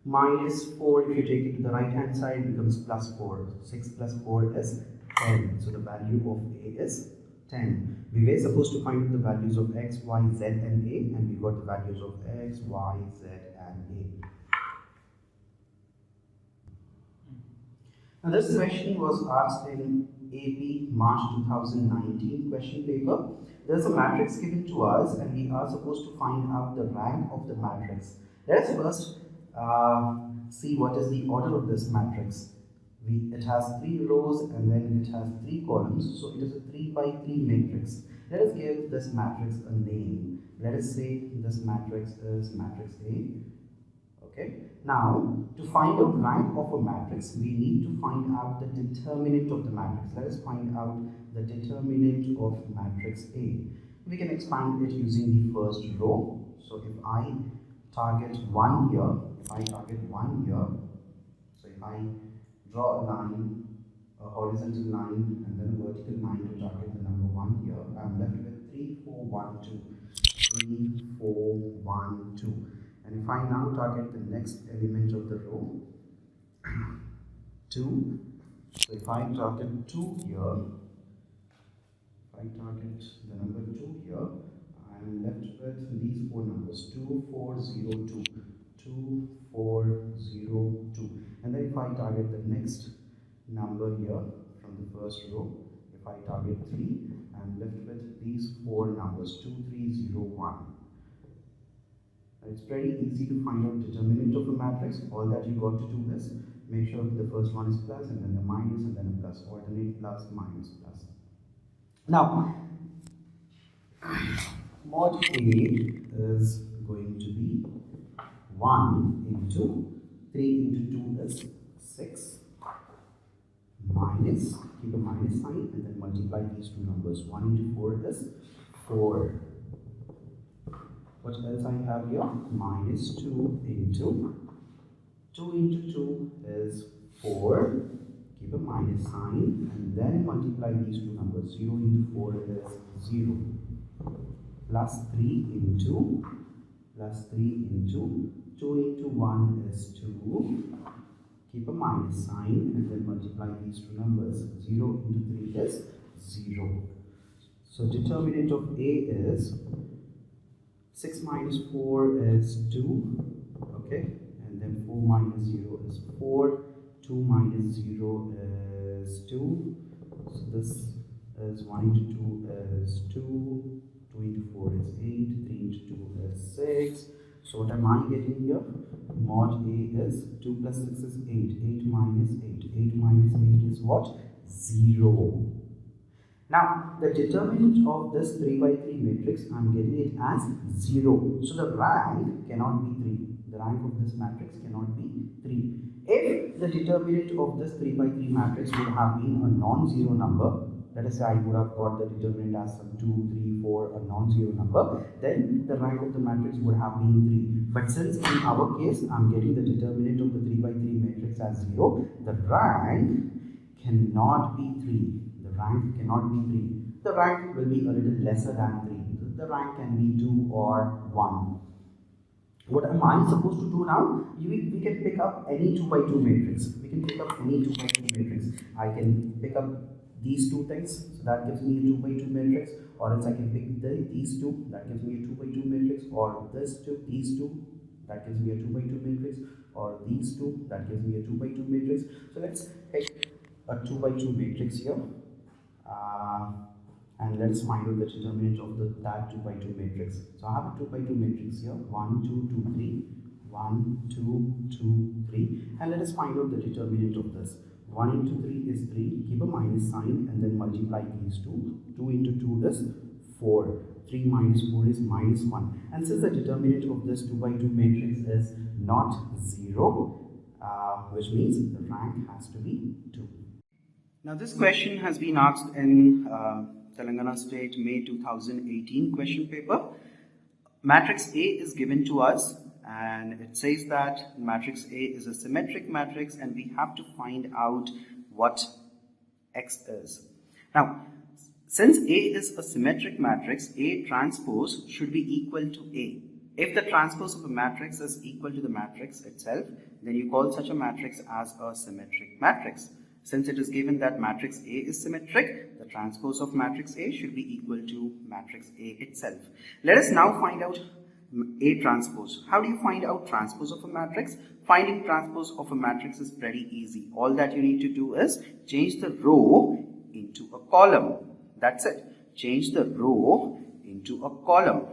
Minus 4, if you take it to the right hand side, becomes plus 4. 6 plus 4 is 10. So the value of a is 10. We were supposed to find out the values of x, y, z and a, and we got the values of x, y, z and a. Now this question was asked in AP March 2019 question paper. There is a matrix given to us and we are supposed to find out the rank of the matrix. Let us first see what is the order of this matrix. It has 3 rows and then it has 3 columns, so it is a 3 by 3 matrix. Let us give this matrix a name. Let us say this matrix is matrix A. Okay. Now, to find out rank of a matrix, we need to find out the determinant of the matrix. Let us find out the determinant of matrix A. We can expand it using the first row. So if I target 1 here, so if I draw a line, a horizontal line and then a vertical line to target the number 1 here, I'm left with 3, 4, 1, 2. 3, 4, 1, 2. And if I now target the next element of the row, 2. So if I target 2 here, if I target the number 2 here, I am left with these 4 numbers 2, 4, 0, 2. 2, 4, 0, 2. And then if I target the next number here from the first row, if I target 3, I am left with these 4 numbers 2, 3, 0, 1. It's pretty easy to find out determinant of a matrix. All that you got to do is make sure the first one is plus and then the minus and then a plus. Alternate plus, minus, plus. Now, mod A is going to be 1 into 3 into 2 is 6 minus, keep a minus sign and then multiply these two numbers. 1 into 4 is 4. What else I have here? Minus 2 into 2 is 4. Keep a minus sign and then multiply these two numbers. 0 into 4 is 0. Plus 3 into 2 into 1 is 2. Keep a minus sign and then multiply these two numbers. 0 into 3 is 0. So determinant of A is 6 minus 4 is 2, okay, and then 4 minus 0 is 4, 2 minus 0 is 2, so this is 1 into 2 is 2, 2 into 4 is 8, 3 into 2 is 6, so what am I getting here? Mod A is 2 plus 6 is 8, 8 minus 8, 8 minus 8 is what? 0. Now, the determinant of this 3 by 3 matrix, I am getting it as 0. So, the rank cannot be 3. The rank of this matrix cannot be 3. If the determinant of this 3 by 3 matrix would have been a non-zero number, let us say I would have got the determinant as some 2, 3, 4, a non-zero number, then the rank of the matrix would have been 3. But since in our case, I am getting the determinant of the 3 by 3 matrix as 0, the rank cannot be 3. Rank cannot be 3. The rank will be a little lesser than 3. The rank can be 2 or 1. What am I supposed to do now? We can pick up any 2 by 2 matrix. We can pick up any 2 by 2 matrix. I can pick up these two things, so that gives me a 2 by 2 matrix, or else I can pick these two, that gives me a 2 by 2 matrix, or these two, that gives me a 2 by 2 matrix, or these two, that gives me a 2 by 2 matrix. So let's pick a 2 by 2 matrix here. And let's find out the determinant of that 2 by 2 matrix. So I have a 2 by 2 matrix here, 1, 2, 2, 3, 1, 2, 2, 3, and let us find out the determinant of this. 1 into 3 is 3, keep a minus sign and then multiply these two. 2 into 2 is 4, 3 minus 4 is minus 1. And since the determinant of this 2 by 2 matrix is not 0, which means the rank has to be 2. Now this question has been asked in Telangana State May 2018 question paper. Matrix A is given to us and it says that matrix A is a symmetric matrix and we have to find out what X is. Now, since A is a symmetric matrix, A transpose should be equal to A. If the transpose of a matrix is equal to the matrix itself, then you call such a matrix as a symmetric matrix. Since it is given that matrix A is symmetric, the transpose of matrix A should be equal to matrix A itself. Let us now find out A transpose. How do you find out transpose of a matrix? Finding transpose of a matrix is pretty easy. All that you need to do is change the row into a column. That's it. Change the row into a column.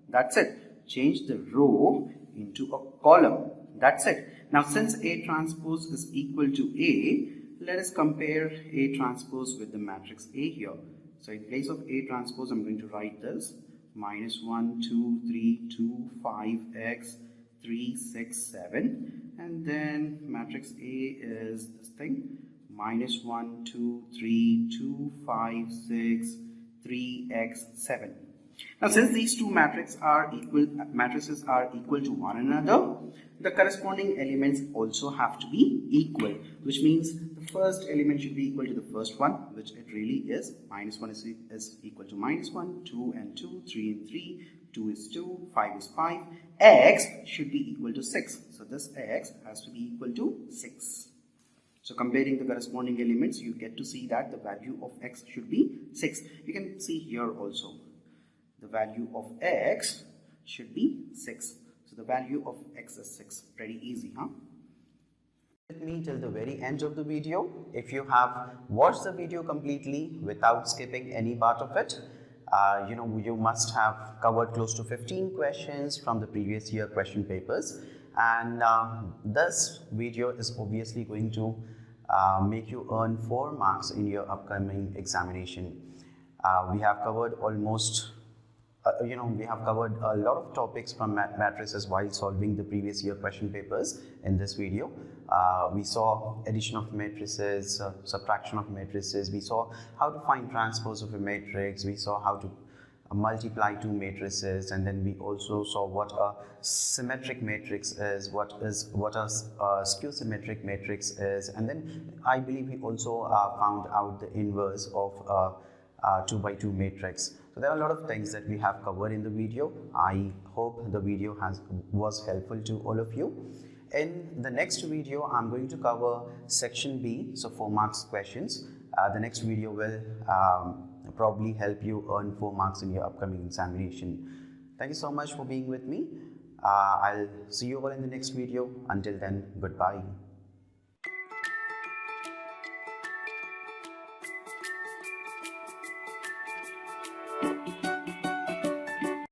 That's it. Change the row into a column. That's it. Now since A transpose is equal to A, let us compare A transpose with the matrix A here. So in place of A transpose, I'm going to write this minus 1, 2, 3, 2, 5x, 3, 6, 7. And then matrix A is this thing, minus 1, 2, 3, 2, 5, 6, 3x, 7. Now, since these two matrices are equal to one another, the corresponding elements also have to be equal, which means the first element should be equal to the first one, which it really is. -1 is equal to -1, 2 and 2, 3 and 3, 2 is 2, 5 is 5. X should be equal to 6. So this X has to be equal to 6. So comparing the corresponding elements, you get to see that the value of X should be 6. You can see here also, the value of X should be 6. So the value of X is 6. Pretty easy, huh? With me till the very end of the video. If you have watched the video completely without skipping any part of it, you must have covered close to 15 questions from the previous year question papers, and this video is obviously going to make you earn 4 marks in your upcoming examination. We have covered almost we have covered a lot of topics from matrices while solving the previous year question papers in this video. We saw addition of matrices, subtraction of matrices, we saw how to find transpose of a matrix, we saw how to multiply two matrices, and then we also saw what a symmetric matrix is, what a skew symmetric matrix is, and then I believe we also found out the inverse of a 2 by 2 matrix. So there are a lot of things that we have covered in the video. I hope the video was helpful to all of you. In the next video, I'm going to cover section B, so 4 marks questions. The next video will probably help you earn 4 marks in your upcoming examination. Thank you so much for being with me. I'll see you all in the next video. Until then, goodbye.